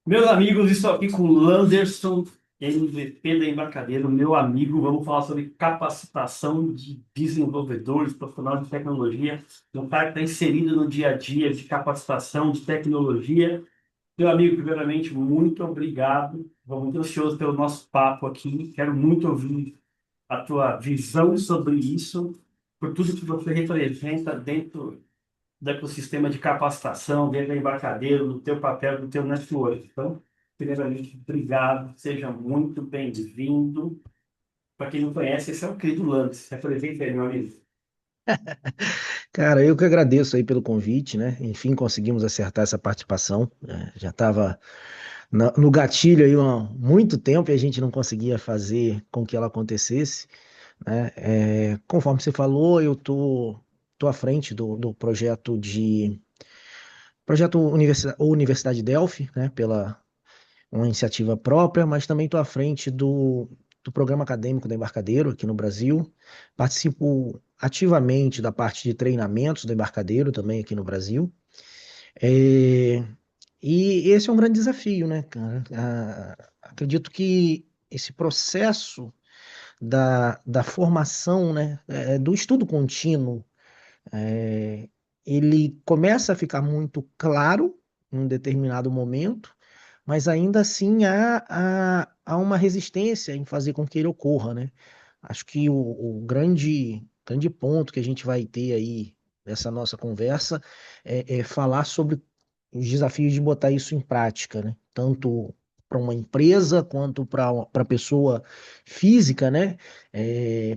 Meus amigos, estou aqui com o Landerson, MVP da Embarcadero, meu amigo. Vamos falar sobre capacitação de desenvolvedores, profissional de tecnologia, um cara que está inserido no dia a dia de capacitação de tecnologia. Meu amigo, primeiramente, muito obrigado. Estou muito ansioso pelo nosso papo aqui. Quero muito ouvir a tua visão sobre isso, por tudo que você representa dentro do ecossistema de capacitação, dentro da Embarcadero, do teu papel, do teu network. Então, primeiramente, obrigado, seja muito bem-vindo. Para quem não conhece, esse é o querido Lance. Se apresenta aí, meu amigo. Cara, eu que agradeço aí pelo convite, né? Enfim, conseguimos acertar essa participação. Já estava no gatilho aí há muito tempo e a gente não conseguia fazer com que ela acontecesse, né? Conforme você falou, tô à frente do projeto Universidade Delphi, né? Pela uma iniciativa própria, mas também estou à frente do programa acadêmico da Embarcadero aqui no Brasil. Participo ativamente da parte de treinamentos do Embarcadero também aqui no Brasil. É, e esse é um grande desafio, né, cara? Acredito que esse processo da formação, né, do estudo contínuo, é, ele começa a ficar muito claro em um determinado momento, mas ainda assim há uma resistência em fazer com que ele ocorra, né? Acho que o grande ponto que a gente vai ter aí nessa nossa conversa é falar sobre os desafios de botar isso em prática, né? Tanto para uma empresa quanto para a pessoa física, né?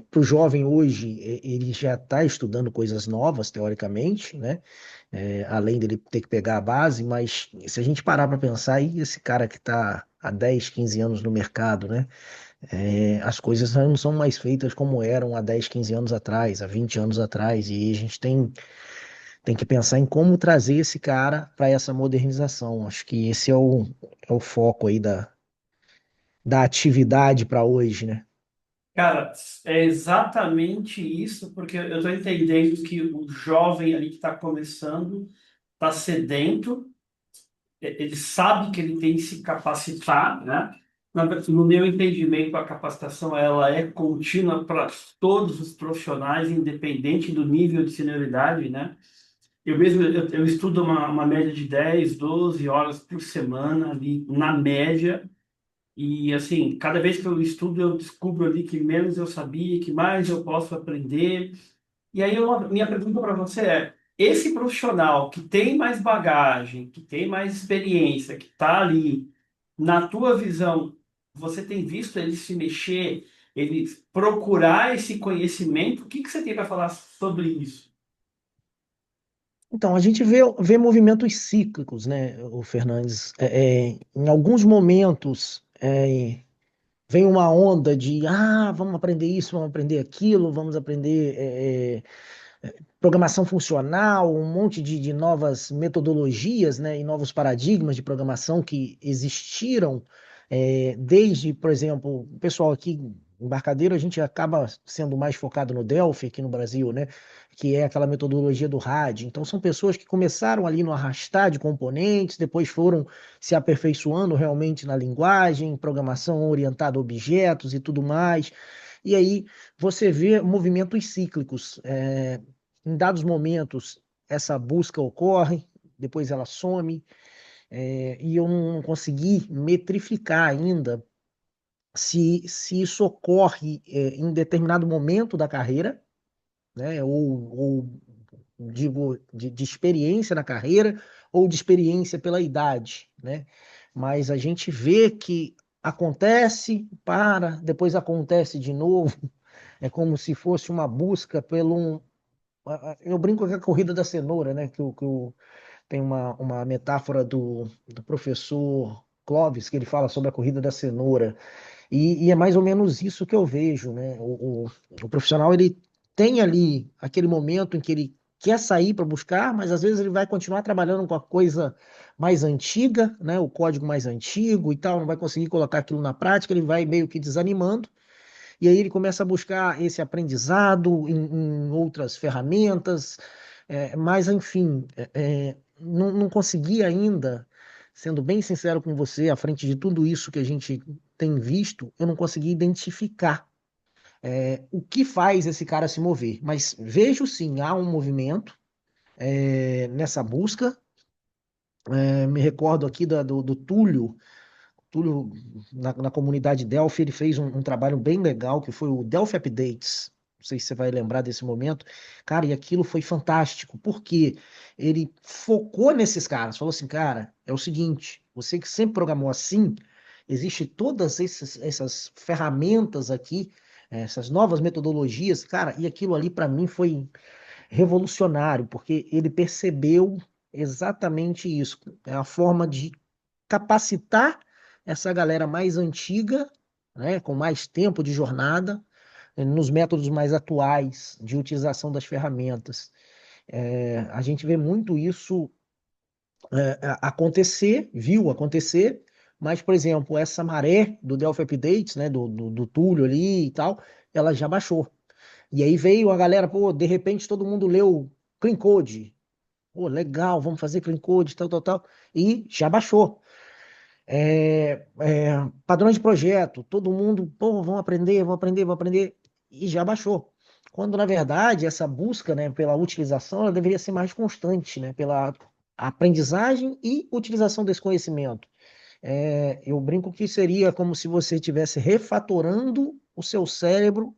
Para o jovem hoje, ele já está estudando coisas novas, teoricamente, né? Além dele ter que pegar a base, mas se a gente parar para pensar, aí esse cara que está há 10, 15 anos no mercado, né? As coisas não são mais feitas como eram há 10, 15 anos atrás, há 20 anos atrás, e a gente tem que pensar em como trazer esse cara para essa modernização. Acho que esse é o foco aí da atividade para hoje, né? Cara, é exatamente isso, porque eu estou entendendo que o jovem ali que está começando está sedento, ele sabe que ele tem que se capacitar, né? No meu entendimento, a capacitação ela é contínua para todos os profissionais, independente do nível de senioridade, né? Eu estudo uma média de 10, 12 horas por semana ali, na média, e assim, cada vez que eu estudo, eu descubro ali que menos eu sabia, que mais eu posso aprender. E aí, minha pergunta para você é: esse profissional que tem mais bagagem, que tem mais experiência, que está ali, na tua visão, você tem visto ele se mexer, ele procurar esse conhecimento? O que que você tem para falar sobre isso? Então, a gente vê movimentos cíclicos, né, o Fernandes? Em alguns momentos, vem uma onda de, vamos aprender isso, vamos aprender aquilo, vamos aprender programação funcional, um monte de novas metodologias, né, e novos paradigmas de programação que existiram desde, por exemplo, o pessoal aqui Embarcadeiro, a gente acaba sendo mais focado no Delphi aqui no Brasil, né? Que é aquela metodologia do RAD. Então, são pessoas que começaram ali no arrastar de componentes, depois foram se aperfeiçoando realmente na linguagem, programação orientada a objetos e tudo mais. E aí você vê movimentos cíclicos. Em dados momentos, essa busca ocorre, depois ela some, e eu não consegui metrificar ainda se isso ocorre em determinado momento da carreira, né, ou digo, de experiência na carreira, ou de experiência pela idade, né? Mas a gente vê que acontece, para, depois acontece de novo, é como se fosse uma busca pelo eu brinco com a corrida da cenoura, né? Tem uma metáfora do professor Clóvis, que ele fala sobre a corrida da cenoura. E é mais ou menos isso que eu vejo, né? O profissional, ele tem ali aquele momento em que ele quer sair para buscar, mas às vezes ele vai continuar trabalhando com a coisa mais antiga, né? O código mais antigo e tal, não vai conseguir colocar aquilo na prática, ele vai meio que desanimando. E aí ele começa a buscar esse aprendizado em outras ferramentas, mas enfim, não consegui ainda. sendo bem sincero com você, à frente de tudo isso que a gente tem visto, eu não consegui identificar o que faz esse cara se mover. Mas vejo sim, há um movimento nessa busca. Me recordo aqui do Túlio. Túlio, na comunidade Delphi, ele fez um trabalho bem legal, que foi o Delphi Updates. Não sei se você vai lembrar desse momento. Cara, e aquilo foi fantástico, porque ele focou nesses caras. Falou assim, cara, é o seguinte, você que sempre programou assim, existe todas essas ferramentas aqui, essas novas metodologias, cara, e aquilo ali para mim foi revolucionário, porque ele percebeu exatamente isso. É a forma de capacitar essa galera mais antiga, né, com mais tempo de jornada, nos métodos mais atuais de utilização das ferramentas. A gente vê muito isso acontecer, viu acontecer, mas, por exemplo, essa maré do Delphi Updates, né, do Túlio ali e tal, ela já baixou. E aí veio a galera, pô, de repente todo mundo leu Clean Code. Pô, legal, vamos fazer Clean Code, tal, tal, tal. E já baixou. Padrões de projeto, todo mundo, pô, vamos aprender, vamos aprender, vamos aprender, e já baixou. Quando, na verdade, essa busca, né, pela utilização, ela deveria ser mais constante, né, pela aprendizagem e utilização desse conhecimento. Eu brinco que seria como se você estivesse refatorando o seu cérebro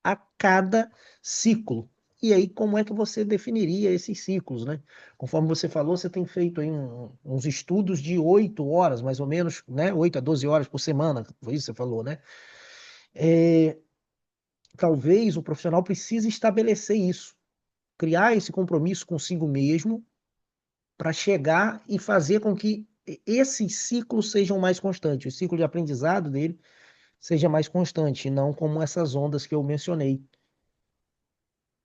a cada ciclo. E aí, como é que você definiria esses ciclos, né? Conforme você falou, você tem feito aí uns estudos de 8 horas, mais ou menos, né? 8 a 12 horas por semana, foi isso que você falou, né? É, talvez o profissional precise estabelecer isso, criar esse compromisso consigo mesmo para chegar e fazer com que esses ciclos sejam mais constantes, o ciclo de aprendizado dele seja mais constante, e não como essas ondas que eu mencionei.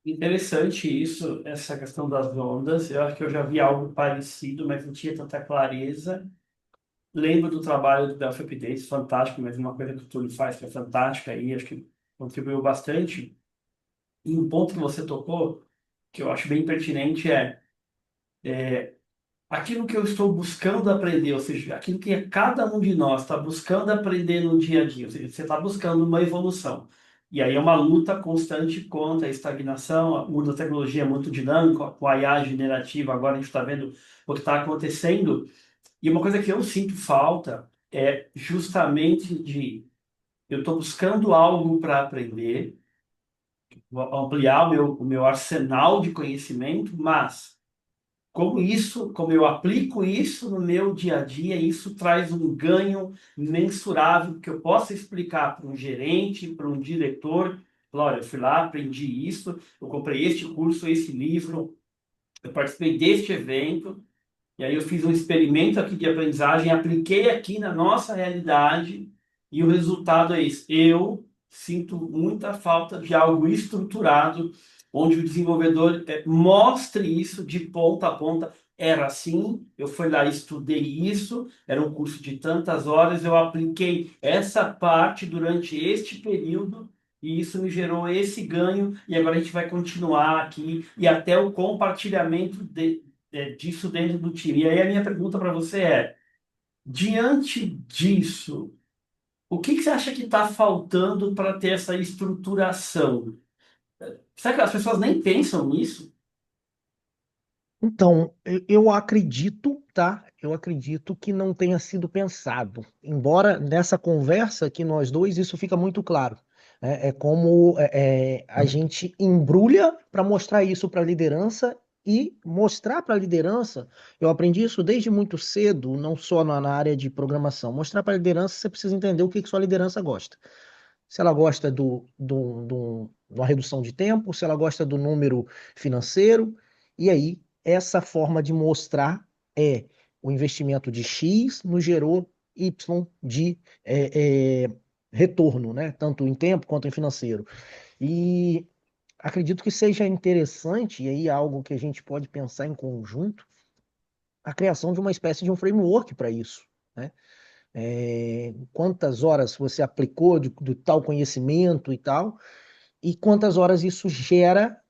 Interessante isso, essa questão das ondas. Eu acho que eu já vi algo parecido, mas não tinha tanta clareza. Lembro do trabalho do Delphi Updates, fantástico, mas uma coisa que o Túlio faz que é fantástica aí, acho que contribuiu bastante. E um ponto que você tocou, que eu acho bem pertinente, é aquilo que eu estou buscando aprender, ou seja, aquilo que cada um de nós está buscando aprender no dia a dia, ou seja, você está buscando uma evolução. E aí é uma luta constante contra a estagnação, o mundo da tecnologia é muito dinâmico, com a IA generativa, agora a gente está vendo o que está acontecendo. E uma coisa que eu sinto falta é justamente de eu estou buscando algo para aprender, ampliar o meu arsenal de conhecimento, mas como eu aplico isso no meu dia a dia, isso traz um ganho mensurável que eu possa explicar para um gerente, para um diretor. Falar, olha, eu fui lá, aprendi isso, eu comprei este curso, esse livro, eu participei deste evento, e aí eu fiz um experimento aqui de aprendizagem, apliquei aqui na nossa realidade e o resultado é esse. Eu sinto muita falta de algo estruturado, onde o desenvolvedor mostre isso de ponta a ponta. Era assim, eu fui lá, estudei isso, era um curso de tantas horas, eu apliquei essa parte durante este período e isso me gerou esse ganho, e agora a gente vai continuar aqui, e até o compartilhamento disso dentro do time. E aí a minha pergunta para você é, diante disso, o que que você acha que está faltando para ter essa estruturação? Será que as pessoas nem pensam nisso? Então, eu acredito, tá? Eu acredito que não tenha sido pensado. Embora nessa conversa que nós dois, isso fica muito claro. É como a gente embrulha para mostrar isso para a liderança e mostrar para a liderança. Eu aprendi isso desde muito cedo, não só na área de programação. Mostrar para a liderança, você precisa entender o que que sua liderança gosta. Se ela gosta de uma redução de tempo, se ela gosta do número financeiro, e aí essa forma de mostrar é o investimento de X nos gerou Y de retorno, né? Tanto em tempo quanto em financeiro. E acredito que seja interessante, e aí algo que a gente pode pensar em conjunto, a criação de uma espécie de um framework para isso, né? Quantas horas você aplicou do tal conhecimento e tal, e quantas horas isso gera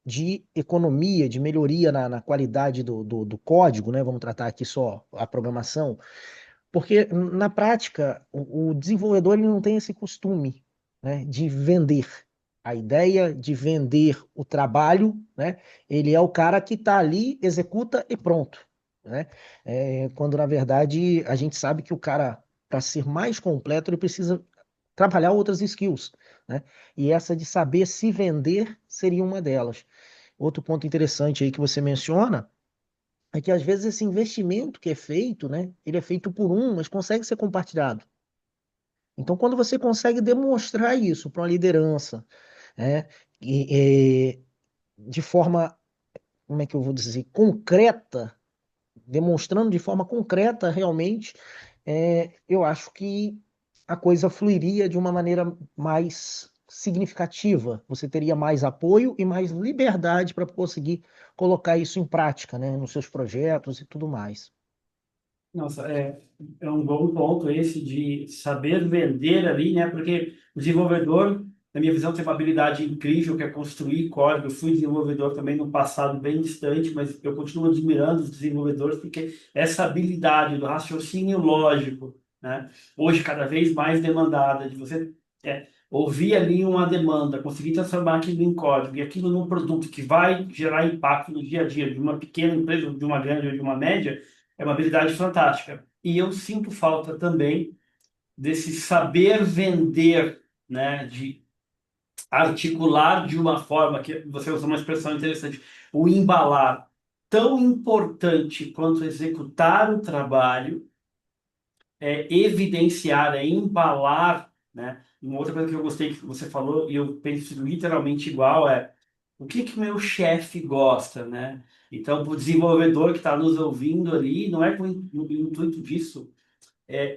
de economia, de melhoria na qualidade do código, né? Vamos tratar aqui só a programação, porque na prática o desenvolvedor ele não tem esse costume, né, de vender. A ideia de vender o trabalho, né? Ele é o cara que está ali, executa e pronto, né? Quando na verdade a gente sabe que o cara, para ser mais completo, ele precisa trabalhar outras skills, né? E essa de saber se vender seria uma delas. Outro ponto interessante aí que você menciona é que às vezes esse investimento que é feito, né, ele é feito por um, mas consegue ser compartilhado. Então, quando você consegue demonstrar isso para uma liderança, né, de forma, como é que eu vou dizer, concreta, demonstrando de forma concreta realmente, eu acho que a coisa fluiria de uma maneira mais significativa. Você teria mais apoio e mais liberdade para conseguir colocar isso em prática, né, nos seus projetos e tudo mais. Nossa, é um bom ponto esse de saber vender ali, né? Porque o desenvolvedor, na minha visão, tem uma habilidade incrível que é construir código. Eu fui desenvolvedor também no passado bem distante, mas eu continuo admirando os desenvolvedores porque essa habilidade do raciocínio lógico, né? Hoje cada vez mais demandada, de você ouvir ali uma demanda, conseguir transformar aquilo em código e aquilo num produto que vai gerar impacto no dia a dia de uma pequena empresa, de uma grande ou de uma média é uma habilidade fantástica. E eu sinto falta também desse saber vender, né, de articular de uma forma que você usou uma expressão interessante, o embalar, tão importante quanto executar o trabalho, evidenciar, embalar, né? Uma outra coisa que eu gostei que você falou e eu penso literalmente igual é o que que meu chefe gosta, né? Então, para o desenvolvedor que está nos ouvindo ali, não é com o intuito disso.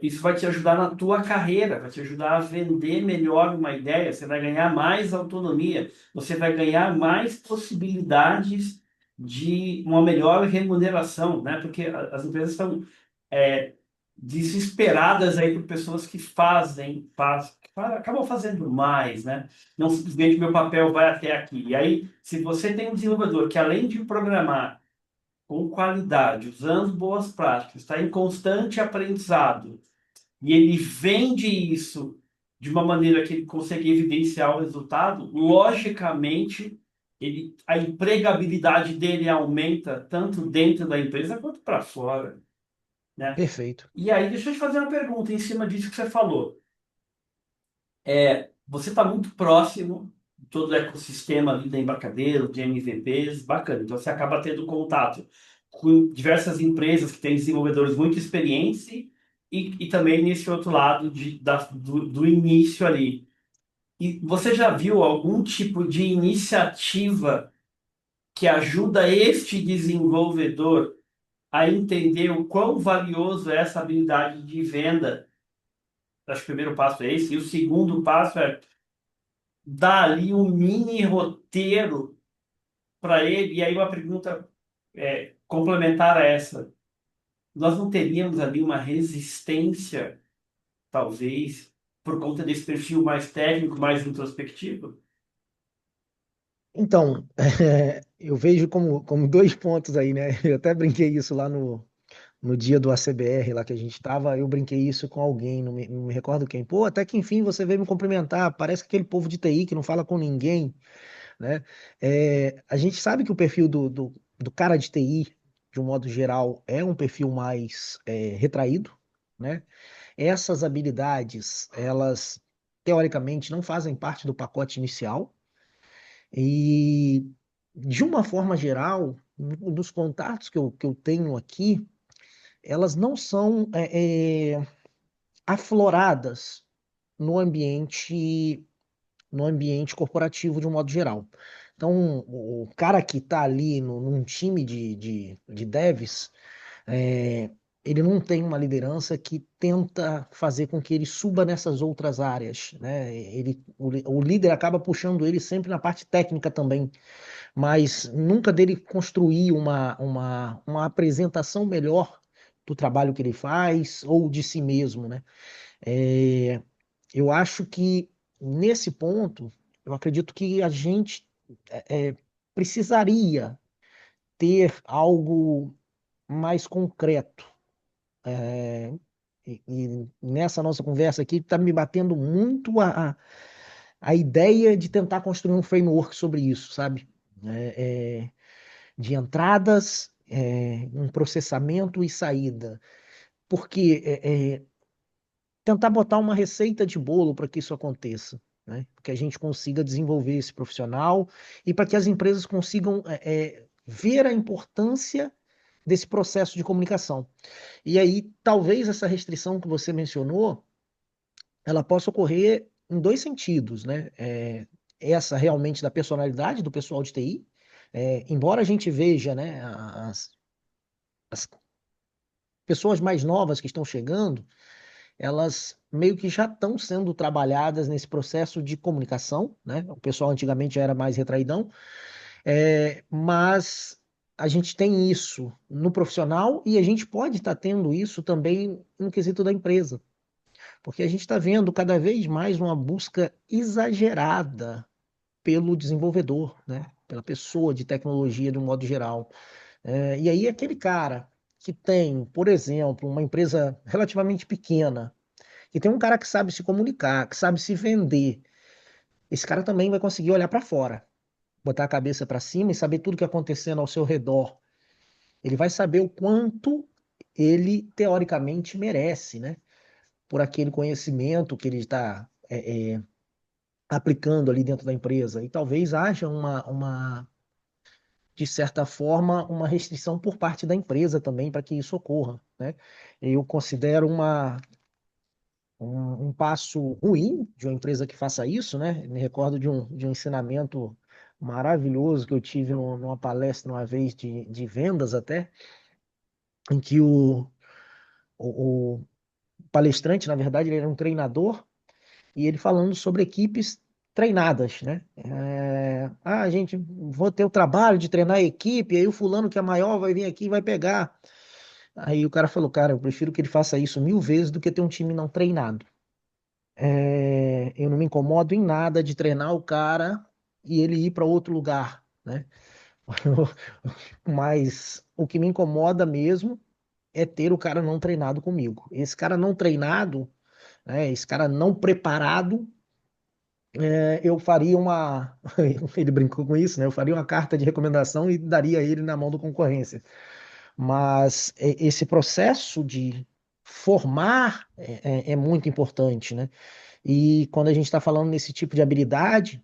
Isso vai te ajudar na tua carreira, vai te ajudar a vender melhor uma ideia. Você vai ganhar mais autonomia, você vai ganhar mais possibilidades de uma melhor remuneração, né? Porque as empresas estão é, desesperadas aí por pessoas que acabam fazendo mais, né? Não simplesmente meu papel vai até aqui. E aí, se você tem um desenvolvedor que além de programar com qualidade, usando boas práticas, está em constante aprendizado, e ele vende isso de uma maneira que ele consegue evidenciar o resultado, logicamente, a empregabilidade dele aumenta tanto dentro da empresa quanto para fora, né? Perfeito. E aí, deixa eu te fazer uma pergunta em cima disso que você falou. Você está muito próximo de todo o ecossistema ali da Embarcadero, de MVPs, bacana. Então, você acaba tendo contato com diversas empresas que têm desenvolvedores muito experientes e também nesse outro lado do início ali. E você já viu algum tipo de iniciativa que ajuda este desenvolvedor a entender o quão valioso é essa habilidade de venda? Acho que o primeiro passo é esse. E o segundo passo é dar ali um mini roteiro para ele. E aí uma pergunta complementar a essa. Nós não teríamos ali uma resistência, talvez, por conta desse perfil mais técnico, mais introspectivo? Então, eu vejo como dois pontos aí, né? Eu até brinquei isso lá no dia do ACBR, lá que a gente estava, eu brinquei isso com alguém, não me recordo quem. Pô, até que enfim você veio me cumprimentar, parece aquele povo de TI que não fala com ninguém, né? A gente sabe que o perfil do cara de TI, de um modo geral, é um perfil mais retraído, né? Essas habilidades, elas, teoricamente, não fazem parte do pacote inicial, e, de uma forma geral, dos contatos que eu tenho aqui, elas não são afloradas no ambiente, no ambiente corporativo de um modo geral. Então, o cara que está ali num time de devs, é, ele não tem uma liderança que tenta fazer com que ele suba nessas outras áreas, né? O líder acaba puxando ele sempre na parte técnica também, mas nunca dele construir uma apresentação melhor do trabalho que ele faz ou de si mesmo, né? É, eu acho que nesse ponto, eu acredito que a gente precisaria ter algo mais concreto. É, e nessa nossa conversa aqui está me batendo muito a ideia de tentar construir um framework sobre isso, sabe? De entradas, um processamento e saída. Porque tentar botar uma receita de bolo para que isso aconteça, né? Que a gente consiga desenvolver esse profissional e para que as empresas consigam ver a importância desse processo de comunicação. E aí, talvez essa restrição que você mencionou, ela possa ocorrer em dois sentidos, né? Essa realmente da personalidade do pessoal de TI, embora a gente veja, né, as pessoas mais novas que estão chegando, elas meio que já estão sendo trabalhadas nesse processo de comunicação, né? O pessoal antigamente já era mais retraidão, mas a gente tem isso no profissional e a gente pode estar tendo isso também no quesito da empresa, porque a gente está vendo cada vez mais uma busca exagerada pelo desenvolvedor, né? Pela pessoa de tecnologia de um modo geral. E aí aquele cara que tem, por exemplo, uma empresa relativamente pequena, que tem um cara que sabe se comunicar, que sabe se vender, esse cara também vai conseguir olhar para fora, botar a cabeça para cima e saber tudo que está acontecendo ao seu redor. Ele vai saber o quanto ele teoricamente merece, né? Por aquele conhecimento que ele está aplicando ali dentro da empresa. E talvez haja de certa forma, uma restrição por parte da empresa também para que isso ocorra, né? Eu considero um passo ruim de uma empresa que faça isso, né? Me recordo de um ensinamento maravilhoso que eu tive numa palestra uma vez de vendas até, em que o palestrante, na verdade, ele era um treinador e ele falando sobre equipes treinadas, né? Gente, vou ter o trabalho de treinar a equipe, aí o fulano que é maior vai vir aqui e vai pegar. Aí o cara falou, cara, eu prefiro que ele faça isso 1000 vezes do que ter um time não treinado. Eu não me incomodo em nada de treinar o cara e ele ir para outro lugar, né? Mas o que me incomoda mesmo é ter o cara não treinado comigo. Esse cara não treinado, né? Esse cara não preparado, eu faria uma. Ele brincou com isso, né? Eu faria uma carta de recomendação e daria ele na mão da concorrência. Mas esse processo de formar é muito importante, né? E quando a gente está falando nesse tipo de habilidade,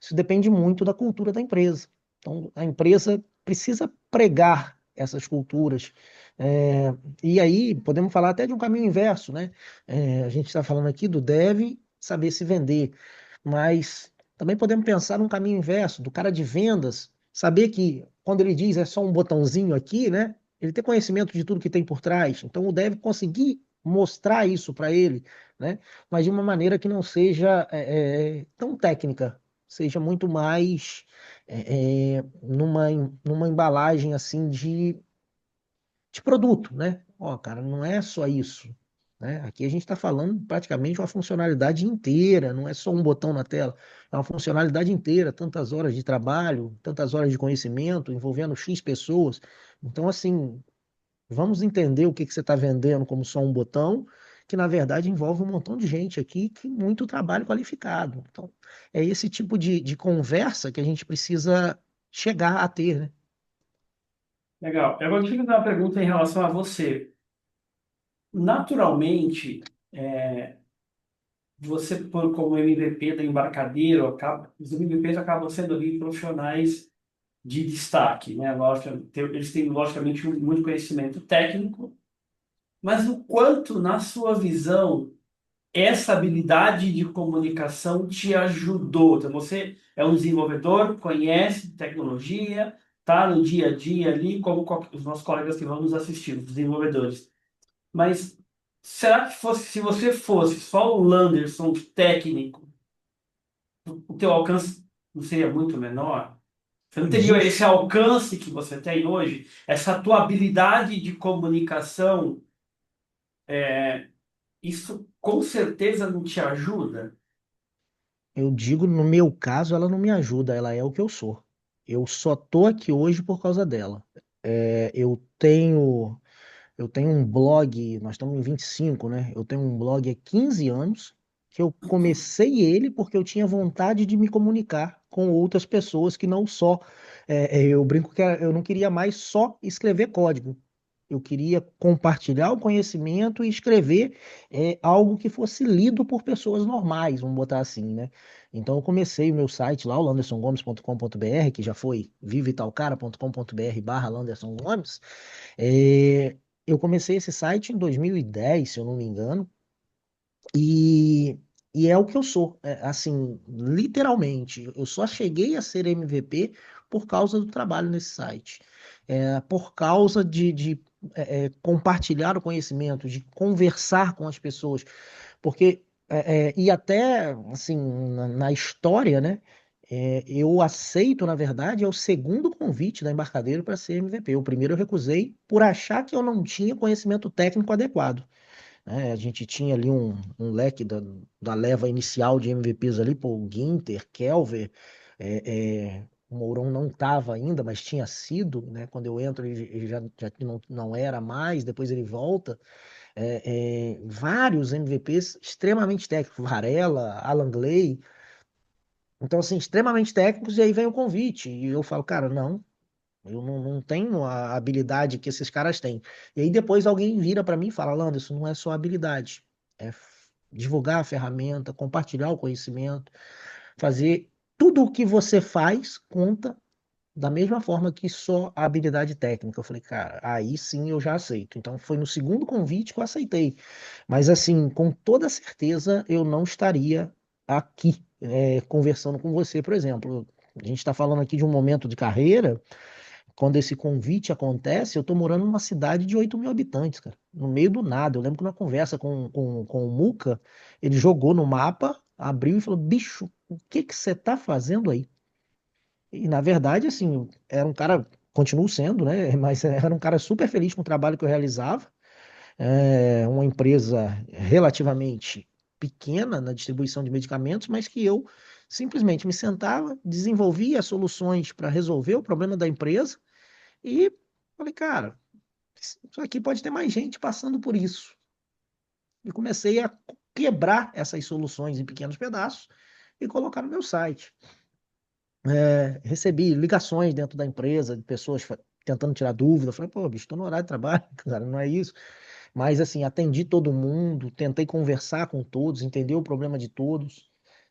isso depende muito da cultura da empresa. Então, a empresa precisa pregar essas culturas. É, e aí, podemos falar até de um caminho inverso, né? A gente está falando aqui do deve saber se vender, mas também podemos pensar num caminho inverso, do cara de vendas, saber que quando ele diz é só um botãozinho aqui, né? Ele ter conhecimento de tudo que tem por trás. Então, o deve conseguir mostrar isso para ele, né? Mas de uma maneira que não seja tão técnica, seja muito mais numa embalagem assim de produto, né? Ó, cara, não é só isso, né? Aqui a gente está falando praticamente uma funcionalidade inteira, não é só um botão na tela, é uma funcionalidade inteira, tantas horas de trabalho, tantas horas de conhecimento, envolvendo X pessoas. Então, assim, vamos entender o que que você está vendendo como só um botão, que na verdade envolve um montão de gente aqui que muito trabalho qualificado. Então, é esse tipo de conversa que a gente precisa chegar a ter, né? Legal. Eu vou te fazer uma pergunta em relação a você. Naturalmente, você, como MVP da Embarcadero, os MVPs acabam sendo ali profissionais de destaque, né? Lógico, eles têm, logicamente, muito conhecimento técnico, mas o quanto, na sua visão, essa habilidade de comunicação te ajudou? Então, você é um desenvolvedor, conhece tecnologia, está no dia a dia ali, como os nossos colegas que vão nos assistir, os desenvolvedores. Mas será que se você fosse só o Landerson técnico, o teu alcance não seria muito menor? Você não teria esse Disso, alcance que você tem hoje? Essa tua habilidade de comunicação, isso com certeza não te ajuda? eu digo, no meu caso, ela não me ajuda, ela é o que eu sou. Eu só tô aqui hoje por causa dela. Eu tenho um blog, nós estamos em 25, né? Eu tenho um blog há 15 anos, que eu comecei ele porque eu tinha vontade de me comunicar com outras pessoas que não só. Eu brinco que eu não queria mais só escrever código. Eu queria compartilhar o conhecimento e escrever algo que fosse lido por pessoas normais, vamos botar assim, né? Então eu comecei o meu site lá, o landersongomes.com.br, que já foi vivetalcara.com.br/Landerson Gomes. É, eu comecei esse site em 2010, se eu não me engano, e, e é o que eu sou. Assim, literalmente, eu só cheguei a ser MVP por causa do trabalho nesse site. Por causa de compartilhar o conhecimento, de conversar com as pessoas. Porque, e até, assim, na história, né? Eu aceito, na verdade, é o segundo convite da Embarcadero para ser MVP. O primeiro eu recusei por achar que eu não tinha conhecimento técnico adequado, né? A gente tinha ali um leque da leva inicial de MVPs ali, pô, o Ginter, Kelver, o Mourão não estava ainda, mas tinha sido, né? Quando eu entro, ele já não era mais, depois ele volta. Vários MVPs extremamente técnicos, Varela, Alan Gley, então, assim, extremamente técnicos, e aí vem o convite, e eu falo, cara, não. Eu não tenho a habilidade que esses caras têm. E aí depois alguém vira para mim e fala, Lando, isso não é só habilidade. Divulgar a ferramenta, compartilhar o conhecimento, fazer tudo o que você faz conta da mesma forma que só a habilidade técnica. Eu falei, cara, aí sim eu já aceito. Então foi no segundo convite que eu aceitei. Mas assim, com toda certeza eu não estaria aqui conversando com você, por exemplo. A gente está falando aqui de um momento de carreira. Quando esse convite acontece, eu tô morando numa cidade de 8 mil habitantes, cara, no meio do nada. Eu lembro que numa conversa com o Muca, ele jogou no mapa, abriu e falou: Bicho, o que que você tá fazendo aí? E na verdade, assim, era um cara, continuo sendo, né? Mas era um cara super feliz com o trabalho que eu realizava. Uma empresa relativamente pequena na distribuição de medicamentos, mas que eu simplesmente me sentava, desenvolvia soluções para resolver o problema da empresa e falei, cara, isso aqui pode ter mais gente passando por isso. E comecei a quebrar essas soluções em pequenos pedaços e colocar no meu site. Recebi ligações dentro da empresa de pessoas tentando tirar dúvida. Falei, pô, bicho, estou no horário de trabalho, cara, não é isso. Mas, assim, atendi todo mundo, tentei conversar com todos, entender o problema de todos,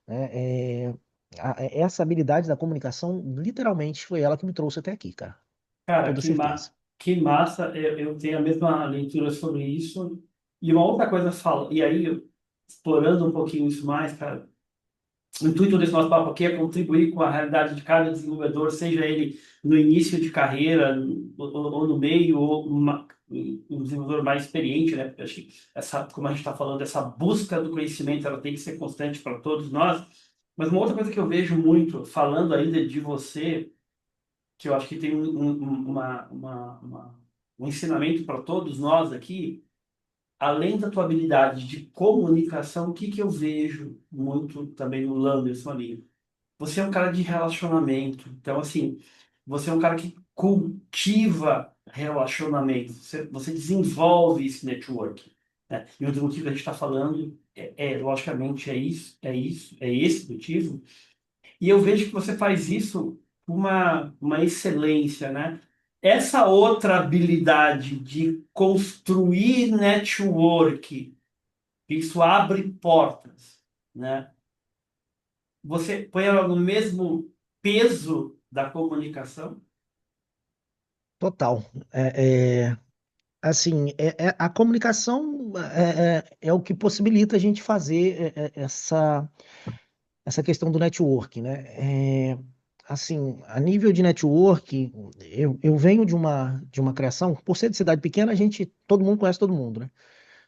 né? Essa habilidade da comunicação, literalmente, foi ela que me trouxe até aqui, cara, com Cara, toda certeza. que massa, eu tenho a mesma leitura sobre isso. E uma outra coisa, fala, e aí, explorando um pouquinho isso mais, cara, o intuito desse nosso papo aqui é contribuir com a realidade de cada desenvolvedor, seja ele no início de carreira, ou no meio, ou um desenvolvedor mais experiente, né? Porque acho que essa, como a gente está falando, essa busca do conhecimento, ela tem que ser constante para todos nós. Mas uma outra coisa que eu vejo muito, falando ainda de você, que eu acho que tem um ensinamento para todos nós aqui, além da tua habilidade de comunicação, o que que eu vejo muito também no Landerson ali? Você é um cara de relacionamento. Então, assim, você é um cara que cultiva relacionamento. Você desenvolve esse network, né? E o motivo que a gente está falando logicamente, é esse motivo. E eu vejo que você faz isso com uma excelência, né? Essa outra habilidade de construir network, isso abre portas, né? Você põe ela no mesmo peso da comunicação? Total. Assim, a comunicação é o que possibilita a gente fazer essa questão do network, né? Assim, a nível de network, eu venho de uma criação, por ser de cidade pequena, todo mundo conhece todo mundo, né?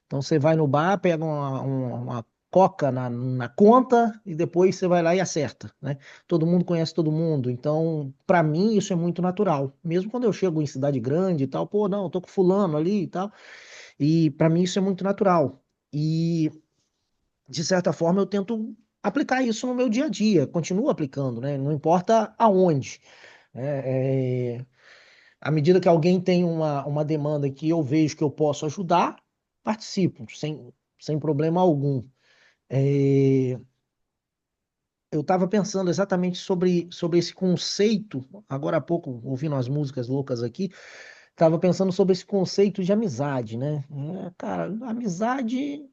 Então você vai no bar, pega uma coca na conta e depois você vai lá e acerta, né? Todo mundo conhece todo mundo. Então, para mim, isso é muito natural. Mesmo quando eu chego em cidade grande e tal, pô, não, eu tô com fulano ali e tal. E para mim isso é muito natural. E, de certa forma, eu tento aplicar isso no meu dia a dia. Continuo aplicando, né? Não importa aonde. É, à medida que alguém tem uma demanda que eu vejo que eu posso ajudar, participo, sem problema algum. É, eu estava pensando exatamente sobre esse conceito, agora há pouco, ouvindo as músicas loucas aqui, estava pensando sobre esse conceito de amizade, né? Cara, amizade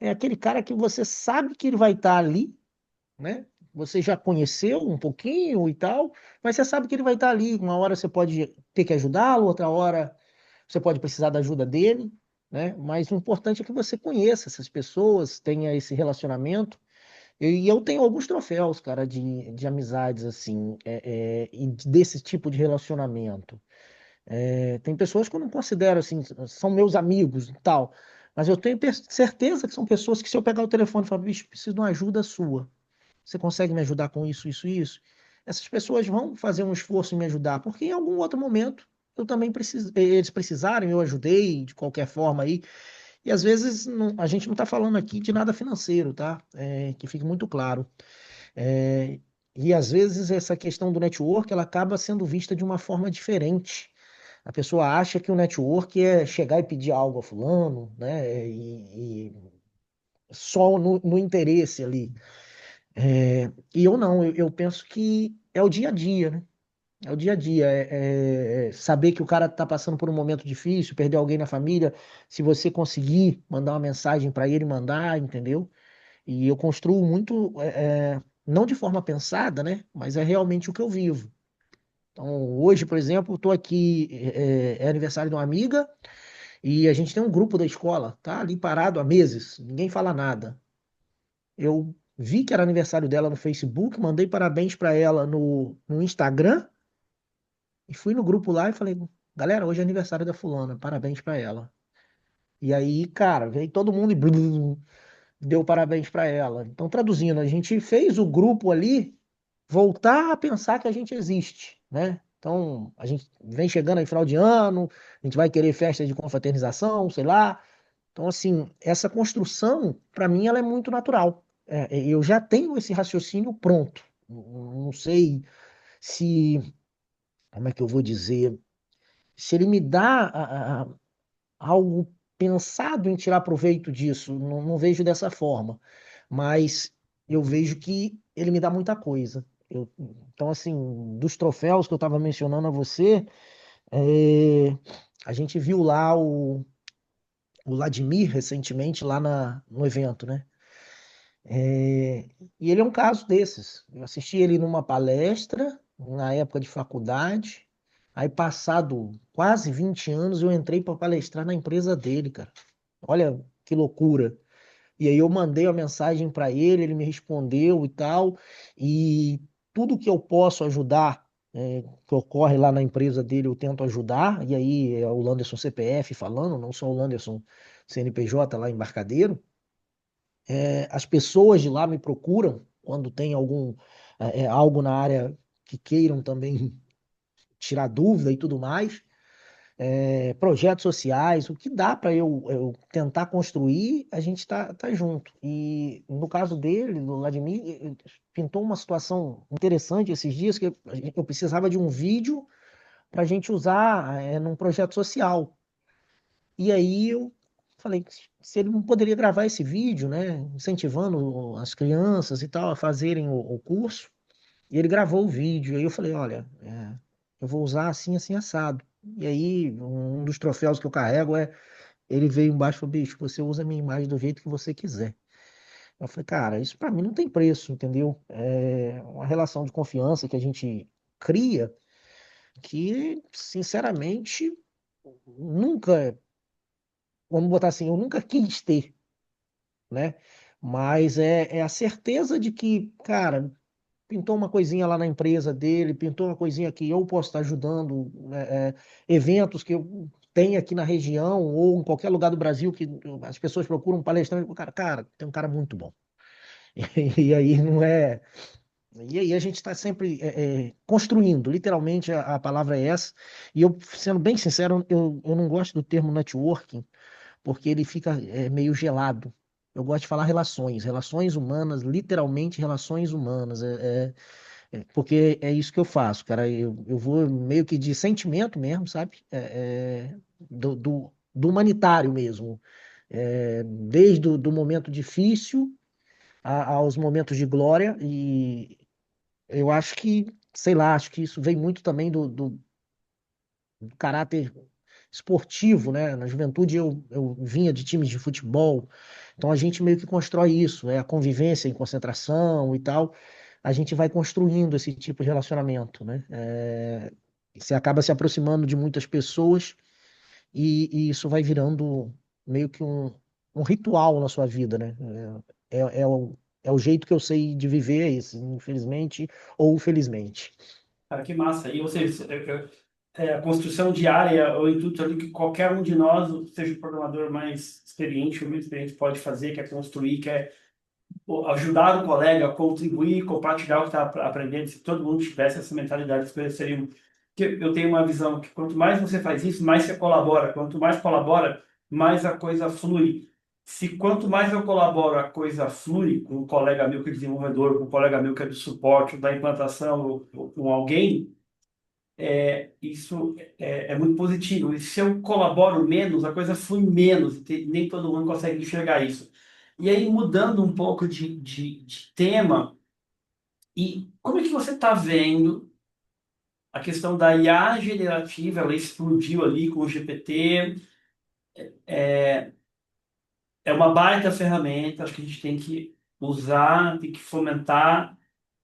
é aquele cara que você sabe que ele vai estar ali, né? Você já conheceu um pouquinho e tal, mas você sabe que ele vai estar ali. Uma hora você pode ter que ajudá-lo, outra hora você pode precisar da ajuda dele, né? Mas o importante é que você conheça essas pessoas, tenha esse relacionamento. E eu tenho alguns troféus, cara, de amizades, assim, e desse tipo de relacionamento. Tem pessoas que eu não considero, assim, são meus amigos e tal, mas eu tenho certeza que são pessoas que se eu pegar o telefone e falar, bicho, preciso de uma ajuda sua. Você consegue me ajudar com isso, isso, isso? Essas pessoas vão fazer um esforço em me ajudar, porque em algum outro momento eu também preciso, eles precisaram, eu ajudei de qualquer forma aí. E às vezes a gente não está falando aqui de nada financeiro, tá? Que fique muito claro. É, e às vezes essa questão do network ela acaba sendo vista de uma forma diferente. A pessoa acha que o network é chegar e pedir algo a fulano, né? E só no interesse ali. E eu não, eu penso que é o dia a dia, né? É o dia a dia, saber que o cara tá passando por um momento difícil, perdeu alguém na família, se você conseguir mandar uma mensagem para ele, mandar, entendeu? E eu construo muito, não de forma pensada, né? Mas é realmente o que eu vivo. Então, hoje, por exemplo, estou aqui, é aniversário de uma amiga e a gente tem um grupo da escola, tá ali parado há meses, ninguém fala nada. Eu vi que era aniversário dela no Facebook, mandei parabéns para ela no Instagram e fui no grupo lá e falei, galera, hoje é aniversário da fulana, parabéns para ela. E aí, cara, veio todo mundo e deu parabéns para ela. Então, traduzindo, a gente fez o grupo ali voltar a pensar que a gente existe, né? Então, a gente vem chegando aí final de ano, a gente vai querer festa de confraternização, sei lá. Então, assim, essa construção, para mim, ela é muito natural. Eu já tenho esse raciocínio pronto. Não sei se, como é que eu vou dizer, se ele me dá algo pensado em tirar proveito disso, não vejo dessa forma, mas eu vejo que ele me dá muita coisa. Então, assim, dos troféus que eu estava mencionando a você, é, a gente viu lá o Vladimir recentemente lá no evento, né? E ele é um caso desses. Eu assisti ele numa palestra, na época de faculdade. Aí, passado quase 20 anos, eu entrei para palestrar na empresa dele, cara. Olha que loucura. E aí eu mandei uma mensagem para ele, ele me respondeu e tal. E tudo que eu posso ajudar, que ocorre lá na empresa dele, eu tento ajudar. E aí é o Landerson CPF falando, não só o Landerson CNPJ lá embarcadeiro. As pessoas de lá me procuram quando tem algo na área que queiram também tirar dúvida e tudo mais. Projetos sociais, o que dá para eu tentar construir, a gente tá junto. E no caso dele, do Vladimir, pintou uma situação interessante esses dias que eu precisava de um vídeo para a gente usar num projeto social. E aí eu falei se ele não poderia gravar esse vídeo, né, incentivando as crianças e tal a fazerem o curso. E ele gravou o vídeo. Aí eu falei, olha, eu vou usar assim, assim, assado. E aí, um dos troféus que eu carrego ele veio embaixo e falou, bicho, você usa a minha imagem do jeito que você quiser. Eu falei, cara, isso pra mim não tem preço, entendeu? É uma relação de confiança que a gente cria que, sinceramente, nunca, vamos botar assim, eu nunca quis ter, né? Mas é a certeza de que, cara, pintou uma coisinha lá na empresa dele, pintou uma coisinha que eu posso estar ajudando, né, eventos que eu tenho aqui na região ou em qualquer lugar do Brasil que as pessoas procuram um palestrante, cara, tem um cara muito bom. E aí não é. E aí a gente está sempre construindo, literalmente a palavra é essa. E eu, sendo bem sincero, eu não gosto do termo networking, porque ele fica meio gelado. Eu gosto de falar relações humanas, literalmente relações humanas. Porque é isso que eu faço, cara. Eu vou meio que de sentimento mesmo, sabe? Do humanitário mesmo. Desde o do momento difícil aos momentos de glória. E eu acho que, sei lá, acho que isso vem muito também do caráter esportivo, né? Na juventude eu vinha de times de futebol, então a gente meio que constrói isso, a convivência em concentração e tal. A gente vai construindo esse tipo de relacionamento, né? Você acaba se aproximando de muitas pessoas e isso vai virando meio que um ritual na sua vida, né? É o jeito que eu sei de viver, esse, infelizmente ou felizmente. Cara, que massa. E você, a construção diária, o intuito ali que qualquer um de nós, seja o programador mais experiente ou menos experiente, pode fazer, quer construir, quer ajudar o colega, contribuir, compartilhar o que está aprendendo. Se todo mundo tivesse essa mentalidade, as coisas seriam. Que eu tenho uma visão que quanto mais você faz isso, mais você colabora. Quanto mais colabora, mais a coisa flui. Se quanto mais eu colaboro, a coisa flui com um colega meu que é desenvolvedor, com um colega meu que é do suporte, da implantação, ou com alguém, isso é muito positivo. E se eu colaboro menos, a coisa flui menos, e nem todo mundo consegue enxergar isso. E aí, mudando um pouco de tema, e como é que você está vendo a questão da IA generativa? Ela explodiu ali com o GPT, é uma baita ferramenta, acho que a gente tem que usar, tem que fomentar,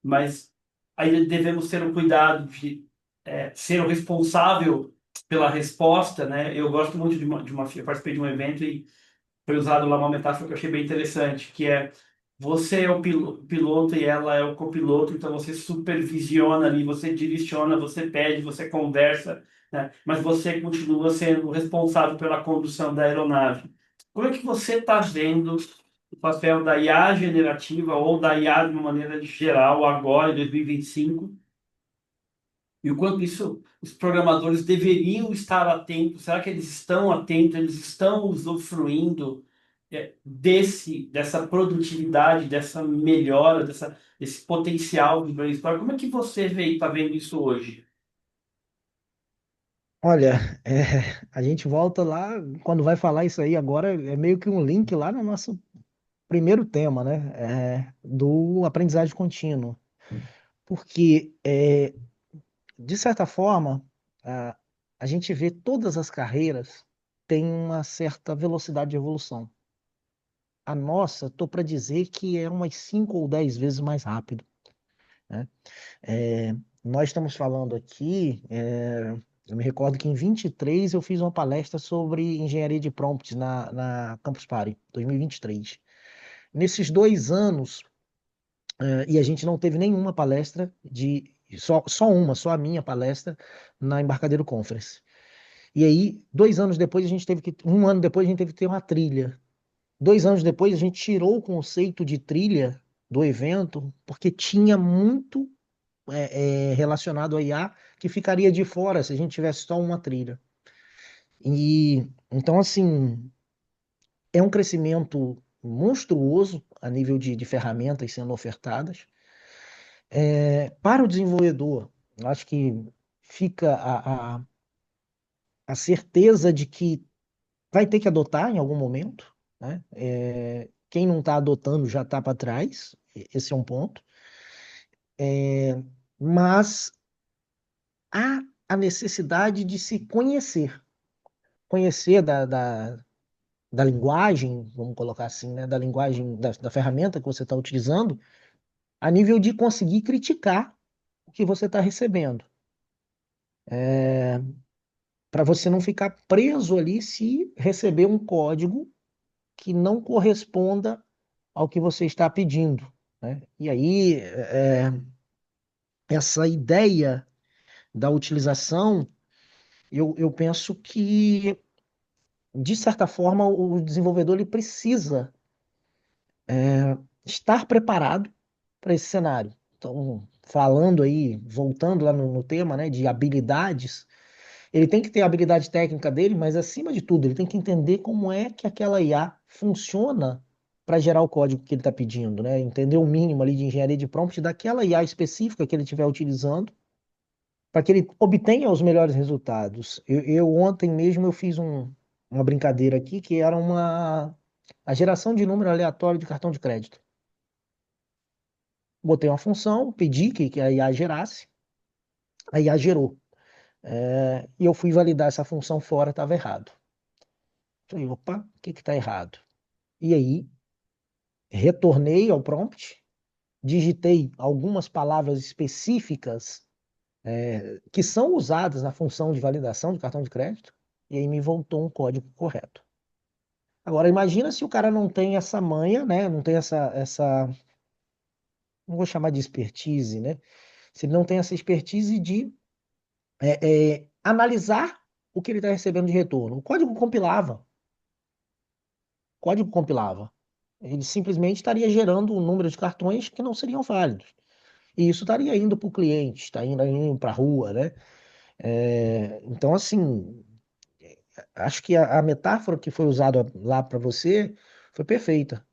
mas ainda devemos ter o cuidado de ser o responsável pela resposta, né? Eu gosto muito eu participei de um evento e foi usado lá uma metáfora que eu achei bem interessante, que é você é o piloto e ela é o copiloto, então você supervisiona ali, você direciona, você pede, você conversa, né? Mas você continua sendo responsável pela condução da aeronave. Como é que você está vendo o papel da IA generativa ou da IA de uma maneira geral agora, em 2025? E o quanto isso os programadores deveriam estar atentos? Será que eles estão atentos? Eles estão usufruindo dessa produtividade, dessa melhora, desse potencial de brainstorm? Como é que você está vendo isso hoje? Olha, a gente volta lá, quando vai falar isso aí agora, é meio que um link lá no nosso primeiro tema, né? Do aprendizagem contínua. Porque, de certa forma, a, a gente vê todas as carreiras têm uma certa velocidade de evolução. A nossa, estou para dizer que é umas 5 ou 10 vezes mais rápido, né? É, nós estamos falando aqui, eu me recordo que em 23 eu fiz uma palestra sobre engenharia de prompts na Campus Party, 2023. Nesses 2 anos, e a gente não teve nenhuma palestra só a minha palestra na Embarcadero Conference. E aí, 2 anos depois, um ano depois, a gente teve que ter uma trilha. 2 anos depois, a gente tirou o conceito de trilha do evento, porque tinha muito relacionado a IA que ficaria de fora se a gente tivesse só uma trilha. E então, assim, é um crescimento monstruoso a nível de ferramentas sendo ofertadas. Para o desenvolvedor, eu acho que fica a certeza de que vai ter que adotar em algum momento, né? Quem não está adotando já está para trás, esse é um ponto. Mas há a necessidade de se conhecer da linguagem, vamos colocar assim, né? Da linguagem, da ferramenta que você está utilizando, a nível de conseguir criticar o que você está recebendo. Para você não ficar preso ali se receber um código que não corresponda ao que você está pedindo, né? E aí, essa ideia da utilização, eu penso que, de certa forma, o desenvolvedor ele precisa estar preparado para esse cenário. Então, falando aí, voltando lá no tema, né, de habilidades, ele tem que ter a habilidade técnica dele, mas acima de tudo, ele tem que entender como é que aquela IA funciona para gerar o código que ele está pedindo, né? Entender o mínimo ali de engenharia de prompt daquela IA específica que ele estiver utilizando, para que ele obtenha os melhores resultados. Ontem mesmo eu fiz uma brincadeira aqui que era a geração de número aleatório de cartão de crédito. Botei uma função, pedi que a IA gerasse, a IA gerou. E eu fui validar essa função fora, estava errado. Falei, opa, o que está errado? E aí, retornei ao prompt, digitei algumas palavras específicas que são usadas na função de validação de cartão de crédito, e aí me voltou um código correto. Agora, imagina se o cara não tem essa manha, né? Não tem não vou chamar de expertise, né? Se ele não tem essa expertise de analisar o que ele está recebendo de retorno. O código compilava. Ele simplesmente estaria gerando um número de cartões que não seriam válidos. E isso estaria indo para o cliente, indo para a rua, né? Então, assim, acho que a metáfora que foi usada lá para você foi perfeita.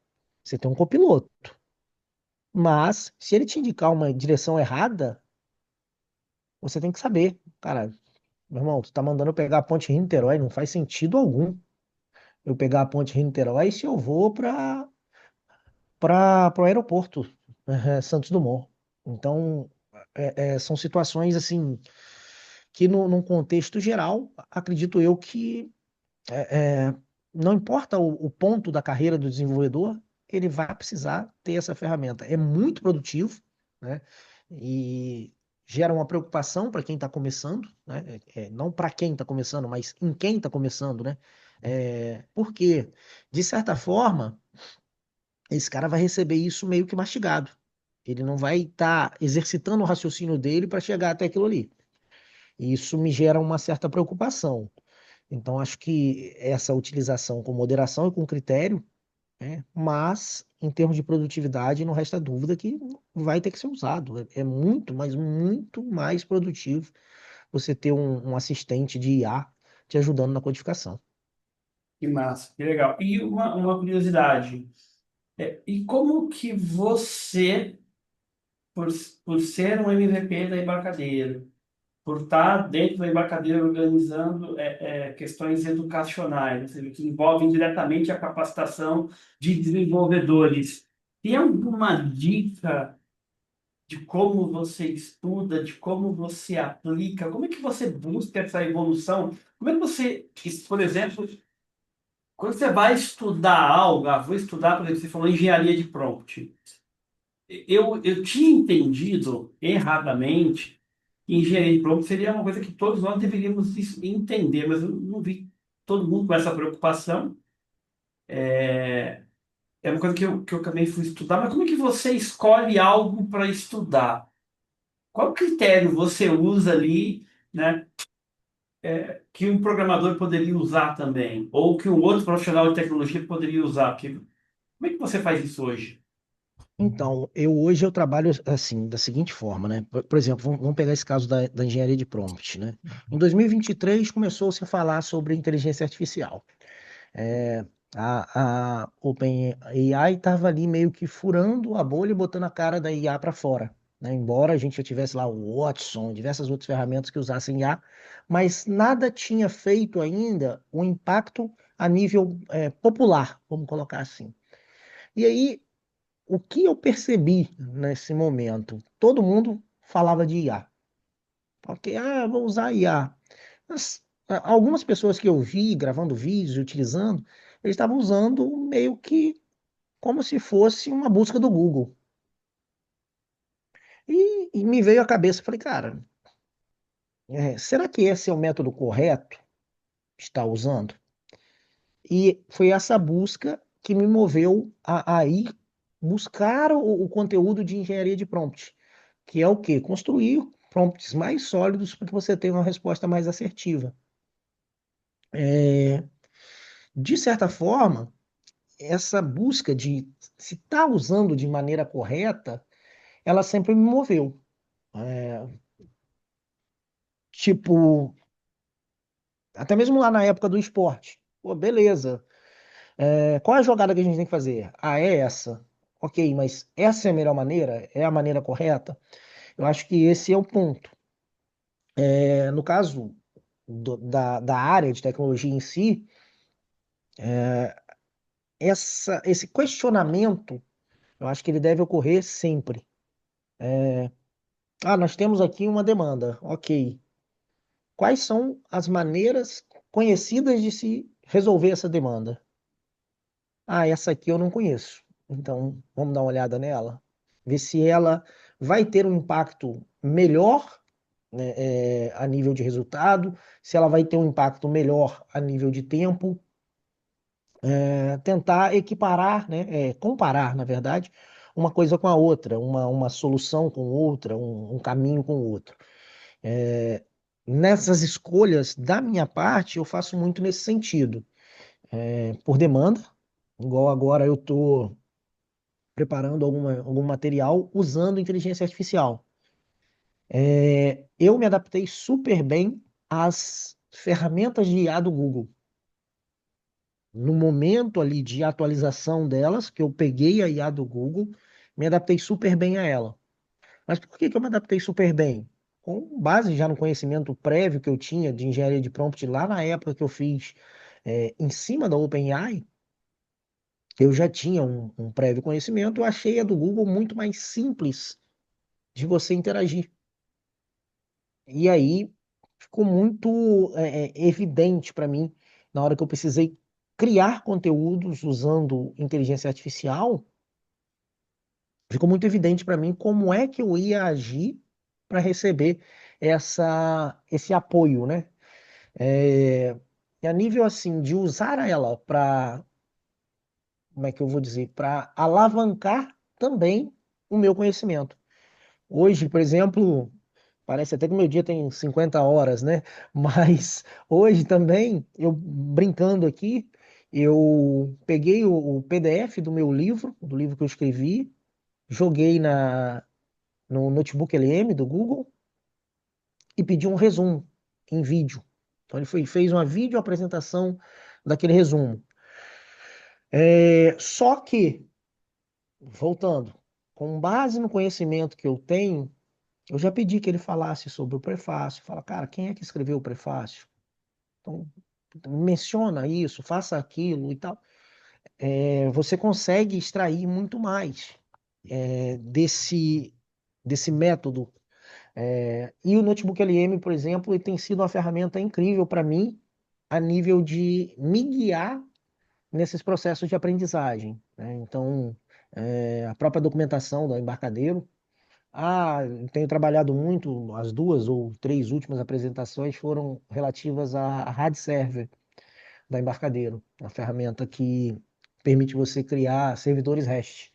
Você tem um copiloto, mas se ele te indicar uma direção errada, você tem que saber, cara, meu irmão, tu tá mandando eu pegar a ponte Rio-Niterói, não faz sentido algum eu pegar a ponte Rio-Niterói se eu vou para o aeroporto, Santos Dumont. Então, são situações assim que num contexto geral, acredito eu que é, é, não importa o ponto da carreira do desenvolvedor, ele vai precisar ter essa ferramenta. É muito produtivo, né? E gera uma preocupação para quem está começando, né? Não para quem está começando, mas em quem está começando, né? Porque, de certa forma, esse cara vai receber isso meio que mastigado. Ele não vai estar exercitando o raciocínio dele para chegar até aquilo ali. E isso me gera uma certa preocupação. Então, acho que essa utilização com moderação e com critério, né? Mas, em termos de produtividade, não resta dúvida que vai ter que ser usado. É muito, mas muito mais produtivo você ter um assistente de IA te ajudando na codificação. Que massa, que legal. E uma curiosidade, e como que você, por, por ser um MVP da Embarcadero, por estar dentro da Embarcadero organizando questões educacionais, ou seja, que envolvem diretamente a capacitação de desenvolvedores, tem alguma dica de como você estuda, de como você aplica, como é que você busca essa evolução? Como é que você, por exemplo, quando você vai estudar algo, vou estudar, por exemplo, você falou engenharia de prompt. Eu tinha entendido erradamente que engenharia de prompt seria uma coisa que todos nós deveríamos entender, mas eu não vi todo mundo com essa preocupação. É uma coisa que eu também fui estudar, mas como é que você escolhe algo para estudar? Qual critério você usa ali, né, que um programador poderia usar também? Ou que um outro profissional de tecnologia poderia usar? Porque, como é que você faz isso hoje? Então, hoje eu trabalho assim, da seguinte forma, né? Por exemplo, vamos pegar esse caso da engenharia de prompt, né? Em 2023 começou-se a falar sobre inteligência artificial. É, a OpenAI estava ali meio que furando a bolha e botando a cara da IA para fora, né? Embora a gente já tivesse lá o Watson, diversas outras ferramentas que usassem IA, mas nada tinha feito ainda o impacto a nível popular, vamos colocar assim. E aí, o que eu percebi nesse momento? Todo mundo falava de IA. Ok, vou usar IA. Mas algumas pessoas que eu vi gravando vídeos, e utilizando, eles estavam usando meio que como se fosse uma busca do Google. E me veio à cabeça, falei, cara, será que esse é o método correto de estar usando? E foi essa busca que me moveu a ir buscar o conteúdo de engenharia de prompt, que é o quê? Construir prompts mais sólidos para que você tenha uma resposta mais assertiva. É, de certa forma, essa busca de se está usando de maneira correta, ela sempre me moveu. É, tipo, até mesmo lá na época do esporte. Pô, beleza. Qual é a jogada que a gente tem que fazer? Ah, é essa. Ok, mas essa é a melhor maneira? É a maneira correta? Eu acho que esse é o ponto. No caso da área de tecnologia em si, esse questionamento, eu acho que ele deve ocorrer sempre. Ah, nós temos aqui uma demanda. Ok. Quais são as maneiras conhecidas de se resolver essa demanda? Ah, essa aqui eu não conheço. Então, vamos dar uma olhada nela, ver se ela vai ter um impacto melhor, né, a nível de resultado, se ela vai ter um impacto melhor a nível de tempo, tentar equiparar, né, comparar, na verdade, uma coisa com a outra, uma solução com outra, um caminho com o outro. Nessas escolhas, da minha parte, eu faço muito nesse sentido, por demanda, igual agora eu estou preparando algum material usando inteligência artificial. Eu me adaptei super bem às ferramentas de IA do Google. No momento ali de atualização delas, que eu peguei a IA do Google, me adaptei super bem a ela. Mas por que que eu me adaptei super bem? Com base já no conhecimento prévio que eu tinha de engenharia de prompt lá na época que eu fiz em cima da OpenAI, eu já tinha um prévio conhecimento, eu achei a do Google muito mais simples de você interagir. E aí ficou muito evidente para mim, na hora que eu precisei criar conteúdos usando inteligência artificial, ficou muito evidente para mim como é que eu ia agir para receber esse apoio, né? É, e a nível assim de usar ela para, como é que eu vou dizer, para alavancar também o meu conhecimento. Hoje, por exemplo, parece até que meu dia tem 50 horas, né? Mas hoje também, eu brincando aqui, eu peguei o PDF do meu livro, do livro que eu escrevi, joguei no notebook LM do Google e pedi um resumo em vídeo. Então ele fez uma vídeo apresentação daquele resumo. Só que, voltando, com base no conhecimento que eu tenho, eu já pedi que ele falasse sobre o prefácio. Fala, cara, quem é que escreveu o prefácio? Então, menciona isso, faça aquilo e tal. Você consegue extrair muito mais desse método. E o Notebook LM, por exemplo, ele tem sido uma ferramenta incrível para mim a nível de me guiar nesses processos de aprendizagem, né? Então, a própria documentação do embarcadeiro. Eu tenho trabalhado muito, as duas ou três últimas apresentações foram relativas à RAD Server da Embarcadeiro, a ferramenta que permite você criar servidores REST.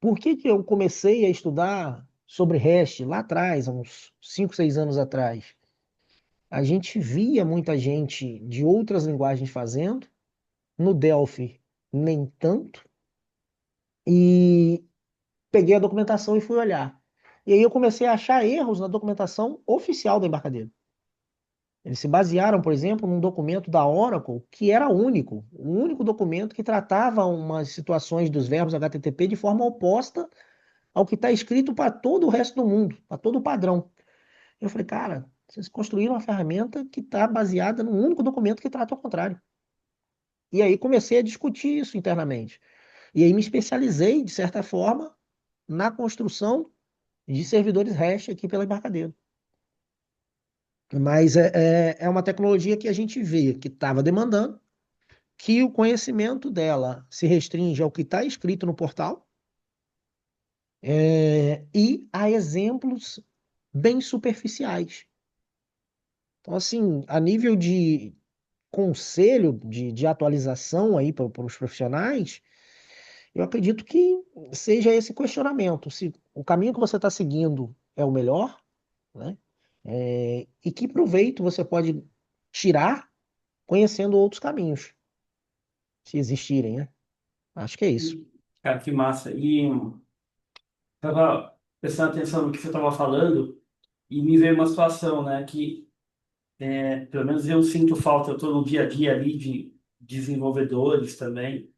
Por que que eu comecei a estudar sobre REST lá atrás, há uns 5, 6 anos atrás? A gente via muita gente de outras linguagens fazendo, no Delphi nem tanto, e peguei a documentação e fui olhar. E aí eu comecei a achar erros na documentação oficial do Embarcadeiro. Eles se basearam, por exemplo, num documento da Oracle que era único, o único documento que tratava umas situações dos verbos HTTP de forma oposta ao que está escrito para todo o resto do mundo, para todo o padrão. Eu falei, cara, vocês construíram uma ferramenta que está baseada num único documento que trata ao contrário. E aí comecei a discutir isso internamente. E aí me especializei, de certa forma, na construção de servidores REST aqui pela Embarcadero. Mas é uma tecnologia que a gente vê que estava demandando, que o conhecimento dela se restringe ao que está escrito no portal, e a exemplos bem superficiais. Então, assim, a nível de conselho de atualização aí para os profissionais, eu acredito que seja esse questionamento, se o caminho que você está seguindo é o melhor, né? E que proveito você pode tirar conhecendo outros caminhos, se existirem, né? Acho que é isso. Cara, que massa. E tava prestando atenção no que você estava falando e me veio uma situação, né, que Pelo menos eu sinto falta, eu estou no dia a dia ali de desenvolvedores também,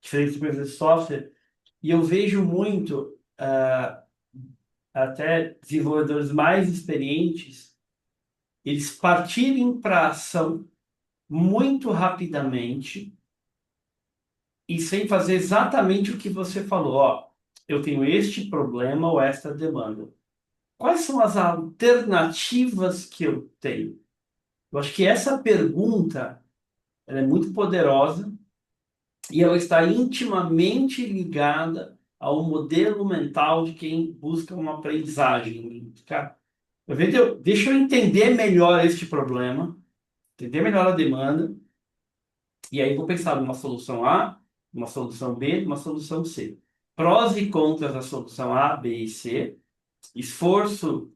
diferentes empresas de software, e eu vejo muito, até desenvolvedores mais experientes, eles partirem para ação muito rapidamente e sem fazer exatamente o que você falou. Ó, eu tenho este problema ou esta demanda. Quais são as alternativas que eu tenho? Eu acho que essa pergunta, ela é muito poderosa e ela está intimamente ligada ao modelo mental de quem busca uma aprendizagem. Cara, deixa eu entender melhor este problema, entender melhor a demanda, e aí vou pensar numa solução A, uma solução B, uma solução C. Prós e contras da solução A, B e C, esforço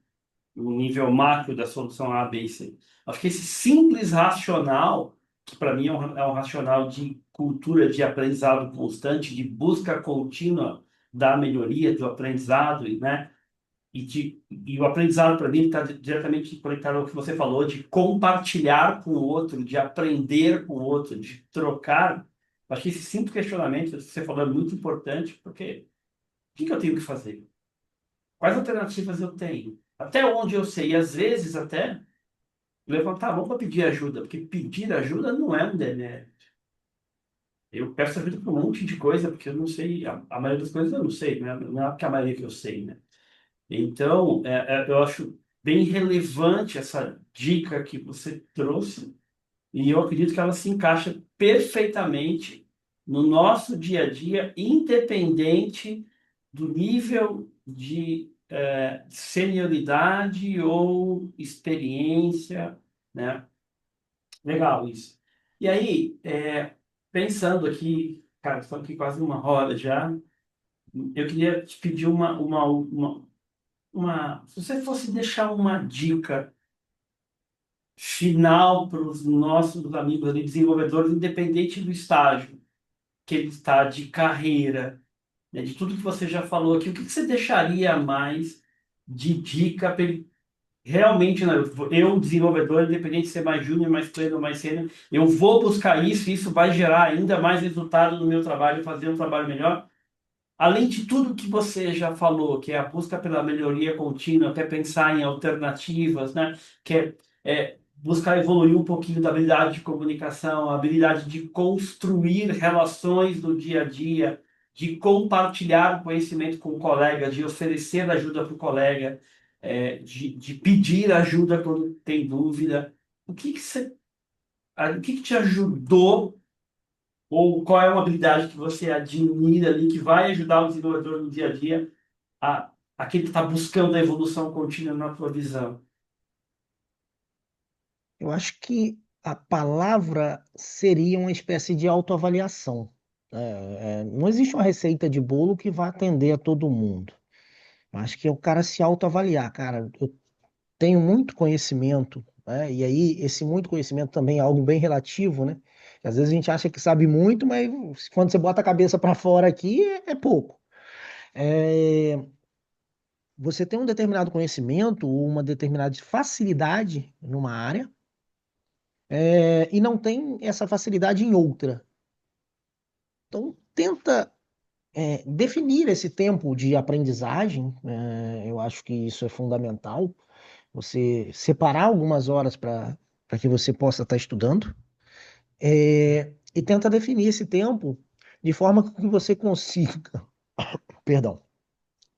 no nível macro da solução A, B e C. Acho que esse simples racional, que para mim é um racional de cultura de aprendizado constante, de busca contínua da melhoria do aprendizado, né? E o aprendizado para mim está diretamente conectado ao que você falou, de compartilhar com o outro, de aprender com o outro, de trocar. Acho que esse simples questionamento que você falou é muito importante, porque o que eu tenho que fazer? Quais alternativas eu tenho? Até onde eu sei? E às vezes até levantar a mão para pedir ajuda, porque pedir ajuda não é um demérito. Eu peço ajuda para um monte de coisa, porque eu não sei, a maioria das coisas eu não sei, né? Não é que a maioria que eu sei, né? Então, eu acho bem relevante essa dica que você trouxe, e eu acredito que ela se encaixa perfeitamente no nosso dia a dia, independente do nível de senioridade ou experiência, né? Legal isso. E aí, pensando aqui, cara, estamos aqui quase uma hora já, eu queria te pedir se você fosse deixar uma dica final para os nossos amigos ali, desenvolvedores, independente do estágio que ele está de carreira, né, de tudo que você já falou aqui, o que que você deixaria mais de dica para ele realmente, né, eu, desenvolvedor, independente de ser mais júnior, mais pleno, mais sênior, eu vou buscar isso e isso vai gerar ainda mais resultado no meu trabalho, fazer um trabalho melhor. Além de tudo que você já falou, que é a busca pela melhoria contínua, que é pensar em alternativas, né? Que é buscar evoluir um pouquinho da habilidade de comunicação, a habilidade de construir relações no dia a dia, de compartilhar o conhecimento com o colega, de oferecer ajuda para o colega, de pedir ajuda quando tem dúvida. O que que te ajudou ou qual é uma habilidade que você admira ali que vai ajudar o desenvolvedor no dia a dia, a, aquele que está buscando a evolução contínua na tua visão? Eu acho que a palavra seria uma espécie de autoavaliação. Não existe uma receita de bolo que vá atender a todo mundo. Eu acho que é o cara se autoavaliar, cara. Eu tenho muito conhecimento, né? E aí esse muito conhecimento também é algo bem relativo, né? Às vezes a gente acha que sabe muito, mas quando você bota a cabeça para fora aqui é pouco. É, Você tem um determinado conhecimento ou uma determinada facilidade numa área, e não tem essa facilidade em outra. Então, tenta, definir esse tempo de aprendizagem. Eu acho que isso é fundamental. Você separar algumas horas para que você possa estar estudando, e tenta definir esse tempo de forma que você consiga, perdão,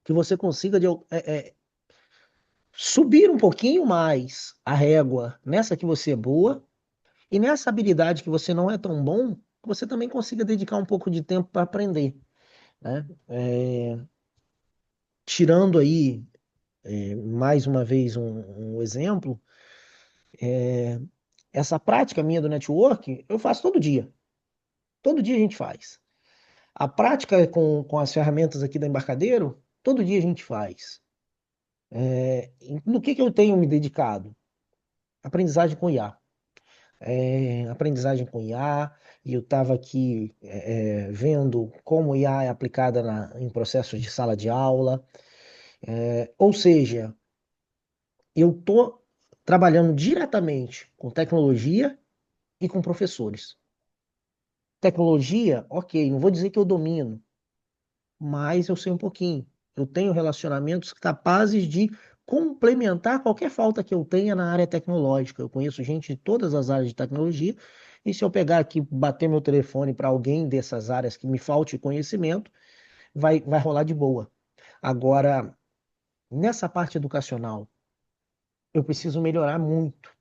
que você consiga subir um pouquinho mais a régua nessa que você é boa. E nessa habilidade que você não é tão bom, você também consiga dedicar um pouco de tempo para aprender, né? Tirando aí, mais uma vez, um exemplo, essa prática minha do network, eu faço todo dia. Todo dia a gente faz. A prática com as ferramentas aqui da Embarcadeiro, todo dia a gente faz. No que eu tenho me dedicado? Aprendizagem com IA. Aprendizagem com IA, e eu estava aqui vendo como IA é aplicada em processos de sala de aula. Ou seja, eu estou trabalhando diretamente com tecnologia e com professores. Tecnologia, ok, não vou dizer que eu domino, mas eu sei um pouquinho. Eu tenho relacionamentos capazes de complementar qualquer falta que eu tenha na área tecnológica. Eu conheço gente de todas as áreas de tecnologia, e se eu pegar aqui, bater meu telefone para alguém dessas áreas que me falte conhecimento, vai rolar de boa. Agora, nessa parte educacional, eu preciso melhorar muito.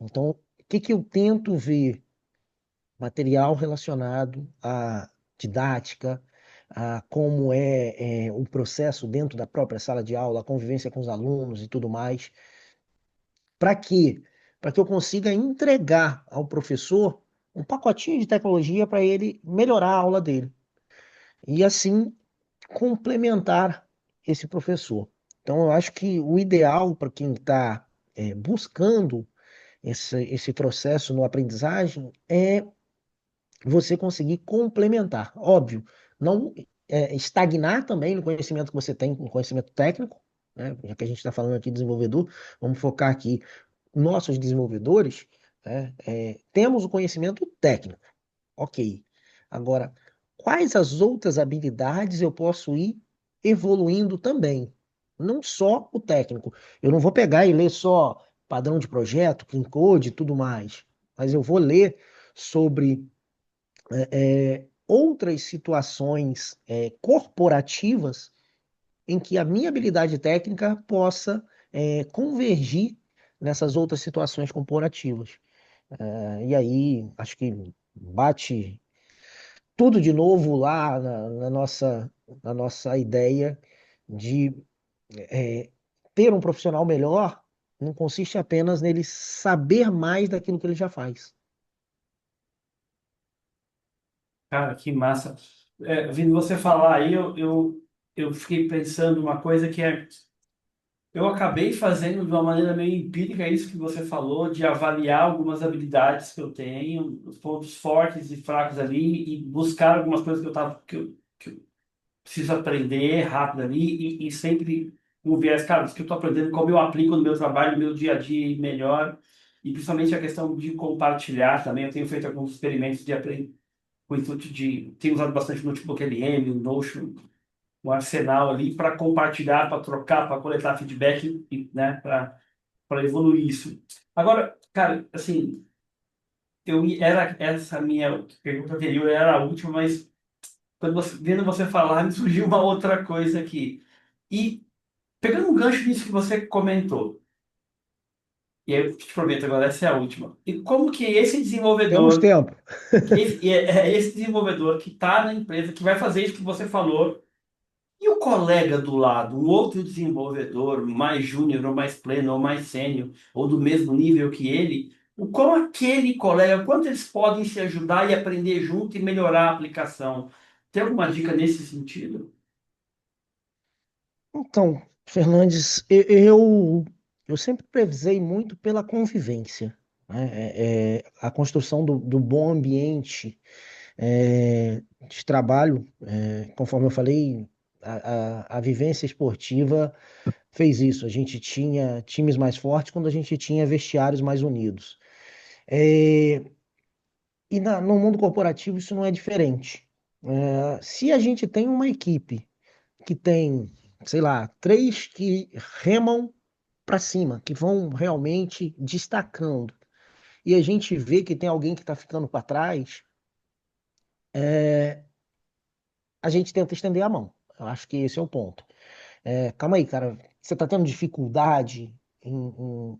Então, o que que eu tento ver? Material relacionado à didática, a como é o processo dentro da própria sala de aula, a convivência com os alunos e tudo mais. Para quê? Para que eu consiga entregar ao professor um pacotinho de tecnologia para ele melhorar a aula dele. E assim complementar esse professor. Então, eu acho que o ideal para quem está buscando esse processo no aprendizagem é você conseguir complementar. Óbvio, não estagnar também no conhecimento que você tem, no conhecimento técnico, né? Já que a gente está falando aqui de desenvolvedor, vamos focar aqui nossos desenvolvedores, né? Temos o conhecimento técnico, ok. Agora, quais as outras habilidades eu posso ir evoluindo também? Não só o técnico. Eu não vou pegar e ler só padrão de projeto, clean code e tudo mais, mas eu vou ler sobre outras situações corporativas em que a minha habilidade técnica possa convergir nessas outras situações corporativas. E aí, acho que bate tudo de novo lá na nossa ideia de é, ter um profissional melhor não consiste apenas nele saber mais daquilo que ele já faz. Cara, que massa. Vindo você falar aí, eu fiquei pensando uma coisa que é. Eu acabei fazendo de uma maneira meio empírica isso que você falou, de avaliar algumas habilidades que eu tenho, os pontos fortes e fracos ali, e buscar algumas coisas que eu preciso aprender rápido ali, e sempre com o viés, cara, isso que eu estou aprendendo, como eu aplico no meu trabalho, no meu dia a dia melhor, e principalmente a questão de compartilhar também. Eu tenho feito alguns experimentos de aprender com o intuito de. Tenho usado bastante Notebook LM, o Notion, um arsenal ali para compartilhar, para trocar, para coletar feedback, e, né, para evoluir isso. Agora, cara, assim, era essa minha pergunta anterior era a última, mas vendo você falar, me surgiu uma outra coisa aqui. E pegando um gancho nisso que você comentou, e aí eu te prometo agora, essa é a última. E como que esse Temos desenvolvedor, tempo. esse desenvolvedor que está na empresa, que vai fazer isso que você falou. E o colega do lado, um outro desenvolvedor, mais júnior, ou mais pleno, ou mais sênior, ou do mesmo nível que ele, o como aquele colega, quanto eles podem se ajudar e aprender junto e melhorar a aplicação? Tem alguma dica nesse sentido? Então, Fernandes, eu sempre prezei muito pela convivência, né? A construção do bom ambiente de trabalho, conforme eu falei, a vivência esportiva fez isso. A gente tinha times mais fortes quando a gente tinha vestiários mais unidos. É, e no mundo corporativo isso não é diferente. Se a gente tem uma equipe que tem, sei lá, três que remam para cima, que vão realmente destacando, e a gente vê que tem alguém que está ficando para trás, a gente tenta estender a mão. Eu acho que esse é o ponto. Calma aí, cara, você está tendo dificuldade em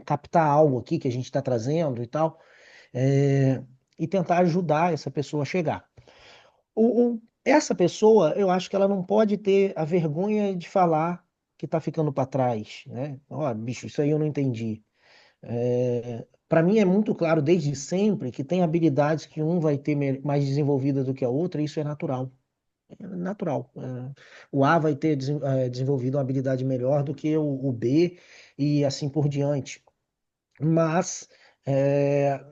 captar algo aqui que a gente está trazendo e tal, é, e tentar ajudar essa pessoa a chegar. Essa pessoa, eu acho que ela não pode ter a vergonha de falar que está ficando para trás, né? Ó, bicho, isso aí eu não entendi. Para mim é muito claro desde sempre que tem habilidades que um vai ter mais desenvolvida do que a outra, e isso é natural. É natural. O A vai ter desenvolvido uma habilidade melhor do que o B e assim por diante. Mas é,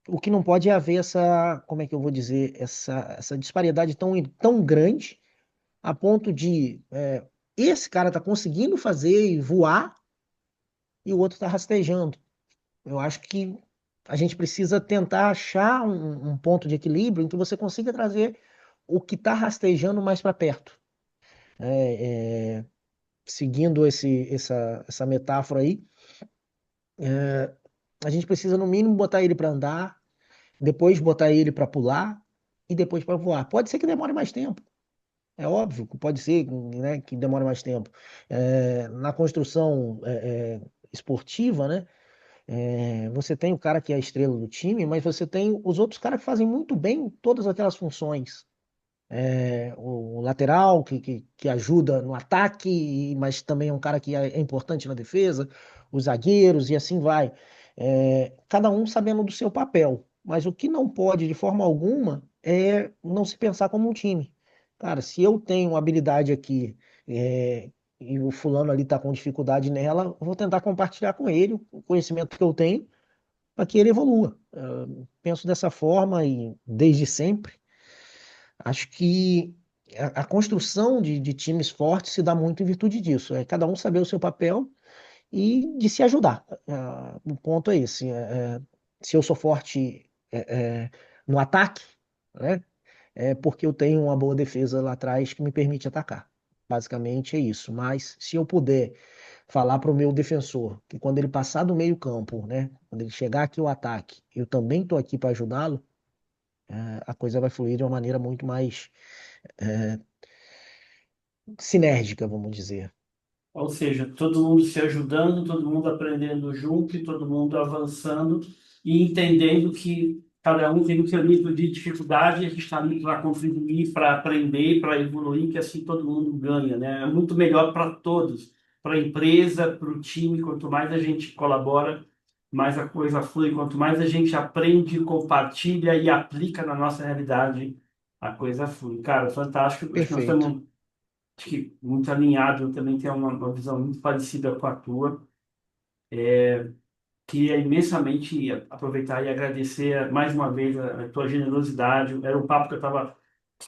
o que não pode é haver essa, como é que eu vou dizer, essa disparidade tão grande a ponto de esse cara tá conseguindo fazer e voar e o outro está rastejando. Eu acho que a gente precisa tentar achar um ponto de equilíbrio em que você consiga trazer o que está rastejando mais para perto. É, seguindo essa metáfora aí, a gente precisa, no mínimo, botar ele para andar, depois botar ele para pular e depois para voar. Pode ser que demore mais tempo. É óbvio que pode ser, né, que demore mais tempo. Na construção esportiva, né, você tem o cara que é a estrela do time, mas você tem os outros caras que fazem muito bem todas aquelas funções. O lateral que ajuda no ataque, mas também é um cara que é importante na defesa, os zagueiros e assim vai. Cada um sabendo do seu papel. Mas o que não pode, de forma alguma, é não se pensar como um time. Cara, se eu tenho uma habilidade aqui, e o fulano ali está com dificuldade nela, eu vou tentar compartilhar com ele o conhecimento que eu tenho para que ele evolua. Penso dessa forma e desde sempre. Acho que a construção de times fortes se dá muito em virtude disso. É cada um saber o seu papel e de se ajudar. O ponto é esse. Se eu sou forte no ataque, né, é porque eu tenho uma boa defesa lá atrás que me permite atacar. Basicamente é isso. Mas se eu puder falar para o meu defensor que quando ele passar do meio campo, né, quando ele chegar aqui o ataque, eu também estou aqui para ajudá-lo, a coisa vai fluir de uma maneira muito mais sinérgica, vamos dizer. Ou seja, todo mundo se ajudando, todo mundo aprendendo junto e todo mundo avançando e entendendo que cada um tem o seu nível de dificuldade e a gente está ali para contribuir, para aprender, para evoluir, que assim todo mundo ganha, né? É muito melhor para todos, para a empresa, para o time. Quanto mais a gente colabora, mais a coisa flui. Quanto mais a gente aprende, compartilha e aplica na nossa realidade, a coisa flui. Cara, fantástico. Acho que nós Perfeito. estamos acho que muito alinhado, eu também tenho uma visão muito parecida com a tua. Queria imensamente aproveitar e agradecer mais uma vez a tua generosidade. Era um papo que eu estava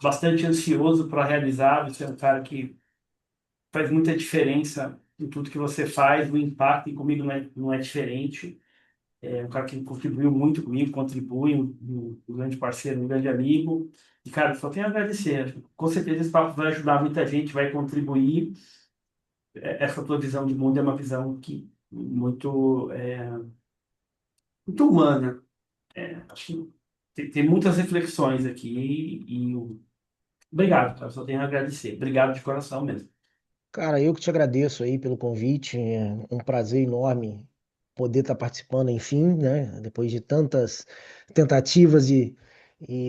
bastante ansioso para realizar. Você é um cara que faz muita diferença em tudo que você faz, o impacto e comigo não é diferente. É um cara que contribuiu muito comigo, contribui, um grande parceiro, um grande amigo. E, cara, só tenho a agradecer. Com certeza esse papo vai ajudar muita gente, vai contribuir. Essa tua visão de mundo é uma visão que muito humana. Acho que tem muitas reflexões aqui obrigado, cara. Só tenho a agradecer. Obrigado de coração mesmo. Cara, eu que te agradeço aí pelo convite. É um prazer enorme poder estar participando, enfim, né? Depois de tantas tentativas e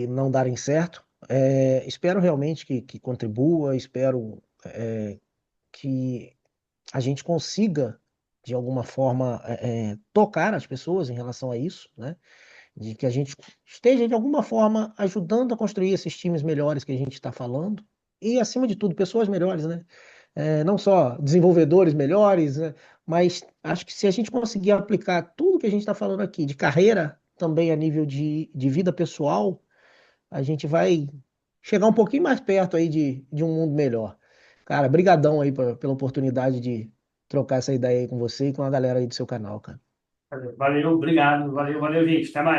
não darem certo. Espero realmente que contribua, espero que a gente consiga, de alguma forma, tocar as pessoas em relação a isso, né? De que a gente esteja, de alguma forma, ajudando a construir esses times melhores que a gente está falando. E, acima de tudo, pessoas melhores, né? Não só desenvolvedores melhores, né? Mas acho que se a gente conseguir aplicar tudo que a gente está falando aqui, de carreira, também a nível de vida pessoal, a gente vai chegar um pouquinho mais perto aí de um mundo melhor. Cara, brigadão aí pela oportunidade de trocar essa ideia aí com você e com a galera aí do seu canal, cara. Valeu, obrigado. Valeu, valeu, gente. Até mais.